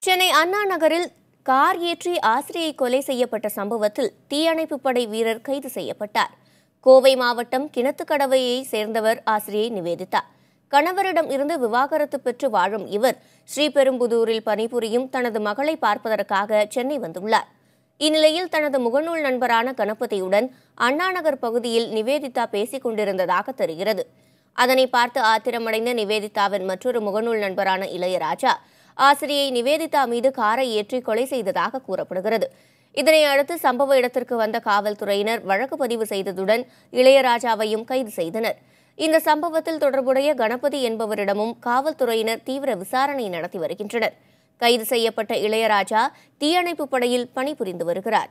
சென்னை அண்ணா நகரில் கார் ஏற்றி ஆசிரியை கொலை செய்யப்பட்ட சம்பவத்தில் தீயணைப்பு படை வீரர் கைது செய்யப்பட்டார். கோவை மாவட்டம் கிணத்துக்கடவையை சேர்ந்தவர் ஆசிரியை நிவேதிதா. கணவரிடம் இருந்து விவாகரத்து பெற்று வாழும் இவர் ஸ்ரீபெரும்புதூரில் பணிபுரியும் தனது மகளை பார்ப்பதற்காக சென்னை வந்துள்ளார். இந்நிலையில் தனது முகநூல் நண்பரான கணபதியுடன் அண்ணாநகர் பகுதியில் நிவேதிதா பேசிக் கொண்டிருந்ததாக தெரிகிறது. அதனை பார்த்து ஆத்திரமடைந்த நிவேதிதாவின் மற்றொரு முகநூல் நண்பரான இளையராஜா ஆசிரியை நிவேதிதா மீது காரை ஏற்றி கொலை செய்ததாக கூறப்படுகிறது. இதனை அடுத்து சம்பவ இடத்திற்கு வந்த காவல்துறையினர் வழக்கு பதிவு செய்ததுடன் இளையராஜாவையும் கைது செய்தனர். இந்த சம்பவத்தில் தொடர்புடைய கணபதி என்பவரிடமும் காவல்துறையினர் தீவிர விசாரணை நடத்தி வருகின்றனர். கைது செய்யப்பட்ட இளையராஜா தீயணைப்பு படையில் பணிபுரிந்து வருகிறார்.